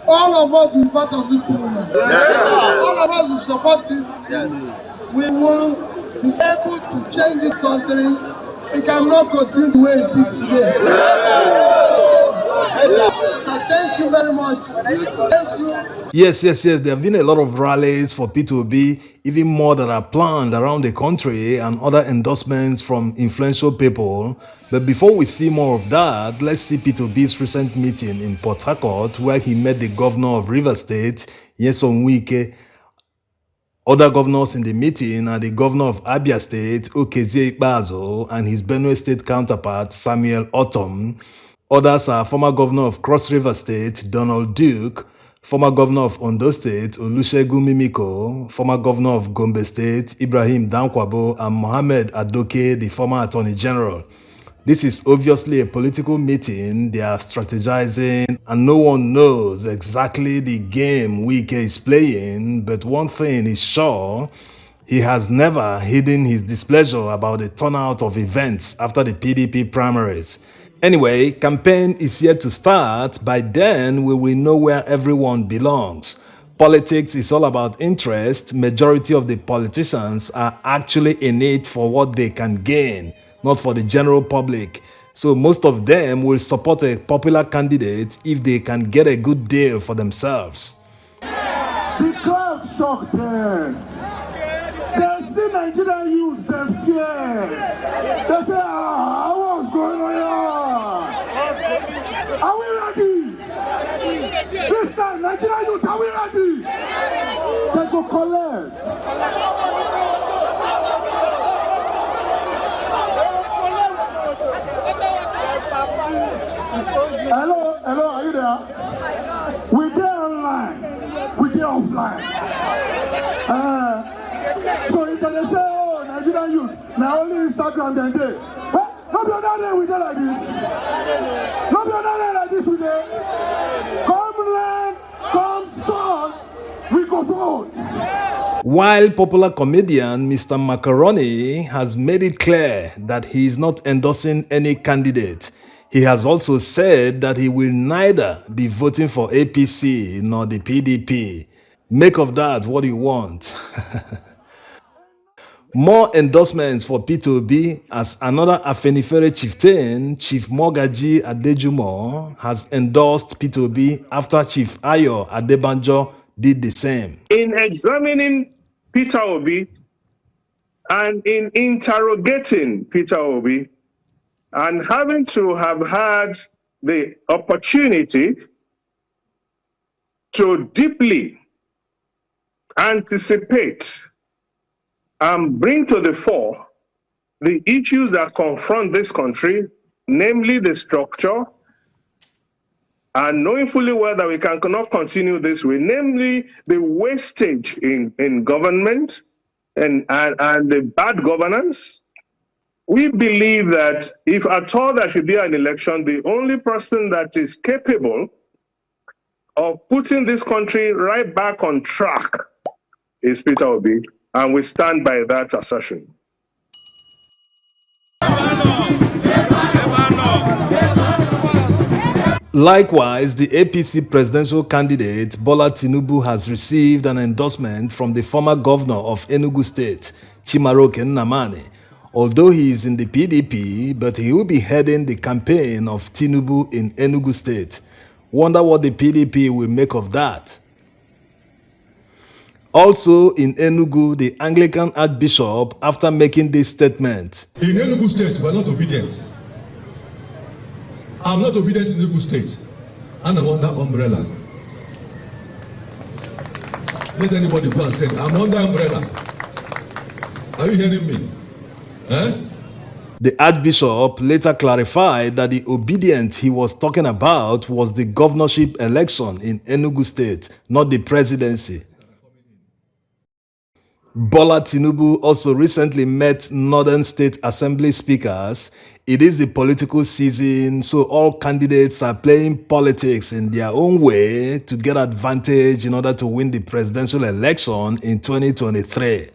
All of us will be part of this movement. Yes. All of us will support it. Yes. We will be able to change this country. It cannot continue the way it is today. Yes. So thank you very much. Thank you. Yes. There have been a lot of rallies for Peter Obi, even more that are planned around the country, and other endorsements from influential people. But before we see more of that, let's see Peter Obi's recent meeting in Port Harcourt, where he met the governor of Rivers State, Wike. Other governors in the meeting are the governor of Abia State, Okezie Ikpeazu, and his Benue State counterpart, Samuel Otom. Others are former governor of Cross River State, Donald Duke, former governor of Ondo State, Olusegun Mimiko, former governor of Gombe State, Ibrahim Dankwabo, and Mohammed Adoke, the former attorney general. This is obviously a political meeting. They are strategizing, and no one knows exactly the game Wike is playing. But one thing is sure, he has never hidden his displeasure about the turnout of events after the PDP primaries. Anyway, campaign is yet to start. By then, we will know where everyone belongs. Politics is all about interest. Majority of the politicians are actually in it for what they can gain, not for the general public. So most of them will support a popular candidate if they can get a good deal for themselves. The crowd shocked them. They see Nigerian youths, they fear. They say, what's going on here? Are we ready? This time, Nigerian youths, are we ready? They go collect. Hello, are you there? We there online, we there offline. So if they say, Nigerian youth, now only Instagram then they. No be another day we dey like this. No be another day like this we dey. Come land, come sun, we go vote. While popular comedian Mr. Macaroni has made it clear that he is not endorsing any candidate, he has also said that he will neither be voting for APC nor the PDP. Make of that what you want. More endorsements for Peter Obi as another Afenifere chieftain, Chief Mogaji Adejumo, has endorsed Peter Obi after Chief Ayo Adebanjo did the same. In examining Peter Obi and in interrogating Peter Obi and having to have had the opportunity to deeply anticipate and bring to the fore the issues that confront this country, namely the structure, and knowing fully well that we cannot continue this way, namely the wastage in government and the bad governance. We believe that if at all there should be an election, the only person that is capable of putting this country right back on track is Peter Obi, and we stand by that assertion. Likewise, the APC presidential candidate Bola Tinubu has received an endorsement from the former governor of Enugu State, Chimaroke Nnamani. Although he is in the PDP, but he will be heading the campaign of Tinubu in Enugu State. Wonder what the PDP will make of that. Also in Enugu, the Anglican Archbishop, after making this statement. In Enugu State, we are not obedient. I'm not obedient in Enugu State. And I'm under umbrella. Let anybody go and say, I'm under umbrella. Are you hearing me? The Archbishop later clarified that the obedience he was talking about was the governorship election in Enugu State, not the presidency. Bola Tinubu also recently met Northern State Assembly speakers. It is the political season, so all candidates are playing politics in their own way to get advantage in order to win the presidential election in 2023.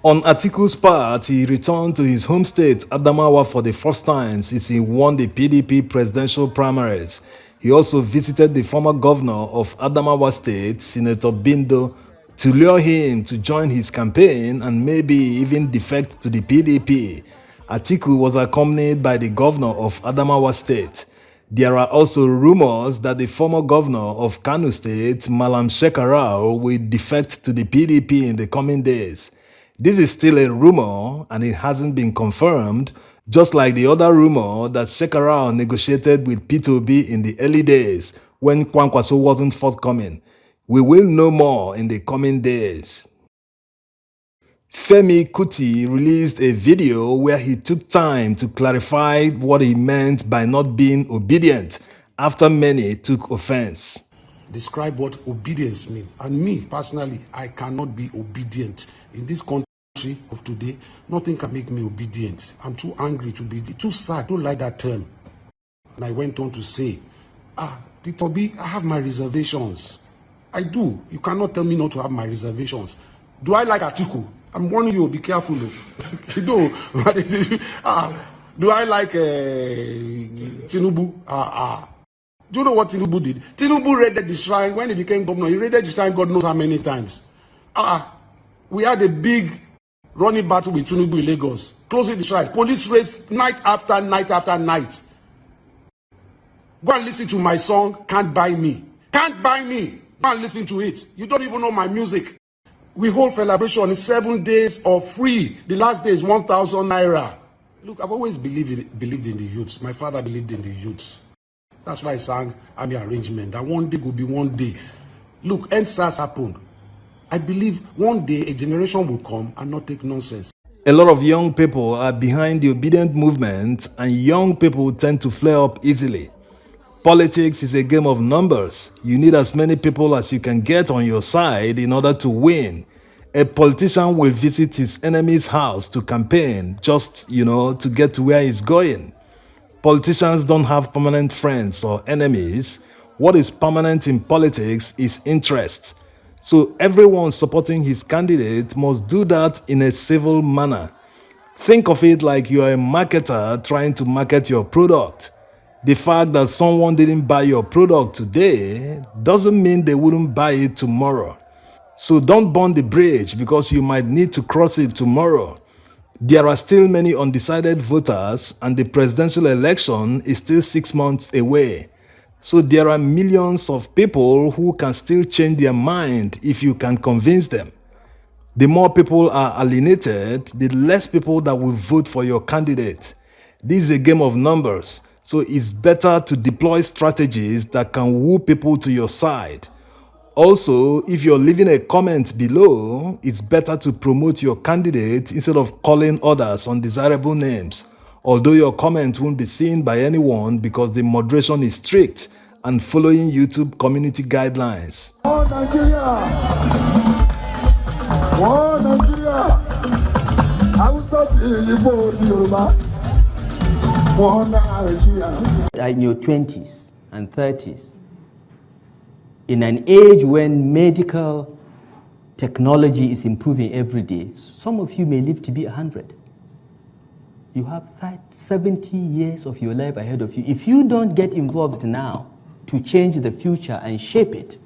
On Atiku's part, he returned to his home state, Adamawa, for the first time since he won the PDP presidential primaries. He also visited the former governor of Adamawa State, Senator Bindo, to lure him to join his campaign and maybe even defect to the PDP. Atiku was accompanied by the governor of Adamawa State. There are also rumors that the former governor of Kano State, Malam Shekarau, will defect to the PDP in the coming days. This is still a rumor and it hasn't been confirmed, just like the other rumor that Shekarau negotiated with Peter Obi in the early days when Kwankwaso wasn't forthcoming. We will know more in the coming days. Femi Kuti released a video where he took time to clarify what he meant by not being obedient after many took offense. Describe what obedience means. And me, personally, I cannot be obedient. In this country of today, nothing can make me obedient. I'm too angry to be, too sad. I don't like that term. And I went on to say, Peter Obi, I have my reservations. I do. You cannot tell me not to have my reservations. Do I like Atiku? I'm warning you, be careful. You know, do I like Tinubu? Do you know what Tinubu did? Tinubu raided the shrine when he became governor. He raided the shrine God knows how many times. We had a big running battle with Tinubu in Lagos, closing the shrine. Police raids night after night after night. Go and listen to my song, Can't Buy Me. Can't Buy Me. Go and listen to it. You don't even know my music. We hold celebration in 7 days of free. The last day is 1,000 naira. Look, I've always believed in the youths. My father believed in the youths. That's why I sang Army Arrangement. That one day will be one day. Look, NSAS happened. I believe one day a generation will come and not take nonsense. A lot of young people are behind the obedient movement, and young people tend to flare up easily. Politics is a game of numbers. You need as many people as you can get on your side in order to win. A politician will visit his enemy's house to campaign just, to get to where he's going. Politicians don't have permanent friends or enemies. What is permanent in politics is interest. So everyone supporting his candidate must do that in a civil manner. Think of it like you are a marketer trying to market your product. The fact that someone didn't buy your product today doesn't mean they wouldn't buy it tomorrow. So don't burn the bridge because you might need to cross it tomorrow. There are still many undecided voters and the presidential election is still 6 months away. So there are millions of people who can still change their mind if you can convince them. The more people are alienated, the less people that will vote for your candidate. This is a game of numbers. So it's better to deploy strategies that can woo people to your side. Also, if you're leaving a comment below, it's better to promote your candidate instead of calling others undesirable names. Although your comment won't be seen by anyone because the moderation is strict and following YouTube community guidelines. One Nigeria! One Nigeria! I will start in Yoruba. In your 20s and 30s, in an age when medical technology is improving every day, some of you may live to be 100. You have 70 years of your life ahead of you. If you don't get involved now to change the future and shape it,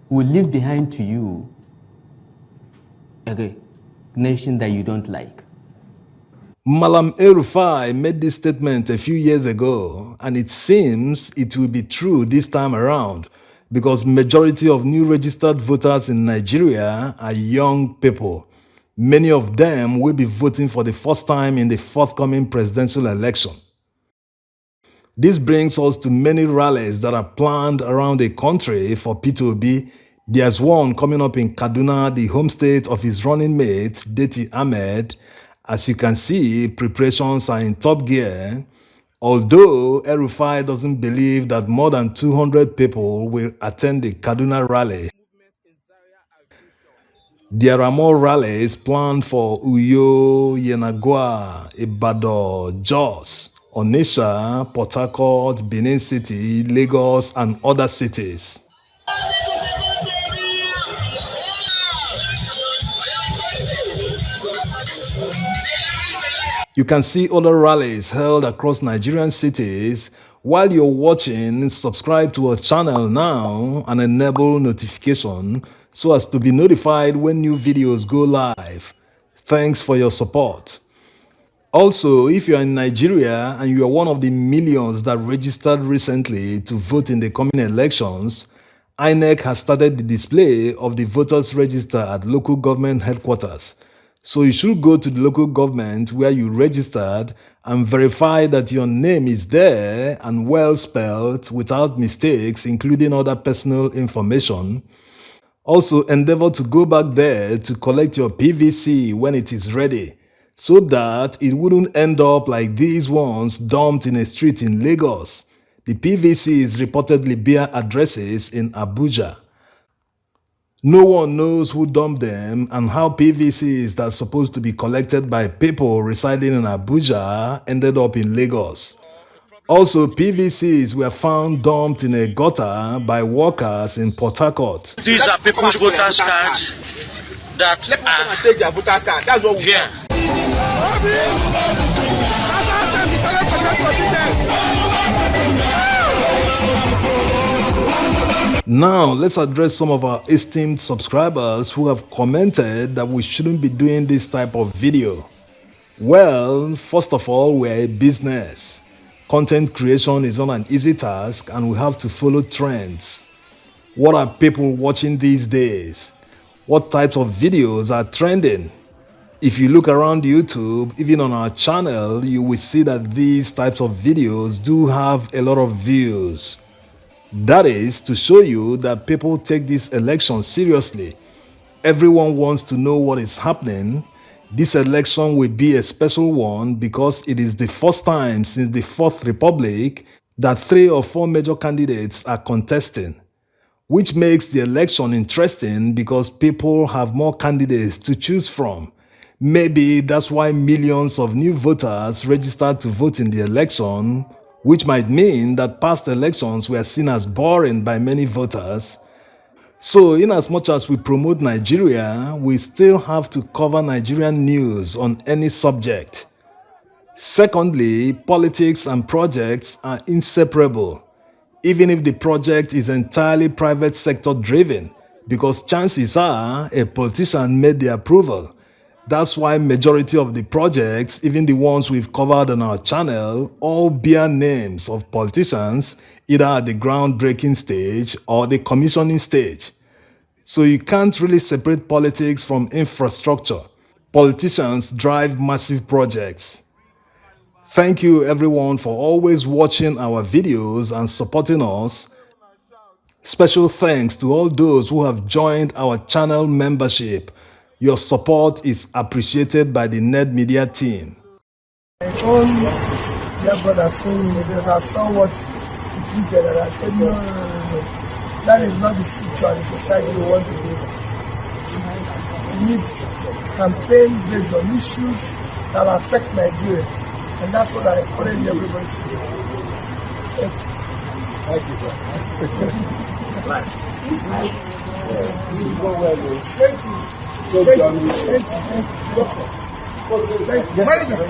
will leave behind to you a nation that you don't like. Malam El-Rufai made this statement a few years ago, and it seems it will be true this time around because majority of new registered voters in Nigeria are young people. Many of them will be voting for the first time in the forthcoming presidential election. This brings us to many rallies that are planned around the country for Peter Obi. There's one coming up in Kaduna, the home state of his running mate, Deti Ahmed. As you can see, preparations are in top gear, although El-Rufai doesn't believe that more than 200 people will attend the Kaduna rally. There are more rallies planned for Uyo, Yenagoa, Ibadan, Jos, Onitsha, Port Harcourt, Benin City, Lagos, and other cities. You can see other rallies held across Nigerian cities While you're watching, subscribe to our channel now and enable notification so as to be notified when new videos go live. Thanks for your support. Also, if you are in Nigeria and you are one of the millions that registered recently to vote in the coming elections, INEC has started the display of the voters register at local government headquarters. So you should go to the local government where you registered and verify that your name is there and well spelled without mistakes, including other personal information. Also, endeavor to go back there to collect your PVC when it is ready, so that it wouldn't end up like these ones dumped in a street in Lagos. The PVCs reportedly bear addresses in Abuja. No one knows who dumped them and how PVCs that are supposed to be collected by people residing in Abuja ended up in Lagos. Also, PVCs were found dumped in a gutter by workers in Port Harcourt. These are people's voters' cards that are take their voters' card. That's what we hear. Now, let's address some of our esteemed subscribers who have commented that we shouldn't be doing this type of video. Well, first of all, we're a business. Content creation is not an easy task and we have to follow trends. What are people watching these days? What types of videos are trending? If you look around YouTube, even on our channel, you will see that these types of videos do have a lot of views. That is to show you that people take this election seriously. Everyone wants to know what is happening. This election will be a special one because it is the first time since the Fourth Republic that 3 or 4 major candidates are contesting, which makes the election interesting because people have more candidates to choose from. Maybe that's why millions of new voters registered to vote in the election, which might mean that past elections were seen as boring by many voters. So, in as much as we promote Nigeria, we still have to cover Nigerian news on any subject. Secondly, politics and projects are inseparable, even if the project is entirely private sector driven, because chances are a politician made the approval. That's why majority of the projects, even the ones we've covered on our channel, all bear names of politicians either at the groundbreaking stage or the commissioning stage. So you can't really separate politics from infrastructure. Politicians drive massive projects. Thank you everyone for always watching our videos and supporting us. Special thanks to all those who have joined our channel membership. Your support is appreciated by the Ned Media team. My own dear brother told me because I saw what he tweeted and I said, no. That is not the future of the society we want to live in. We need campaign based on issues that affect Nigeria. And that's what I encourage everybody to do. Thank you, sir. Thank you. Thank you. Thank you. Thank you.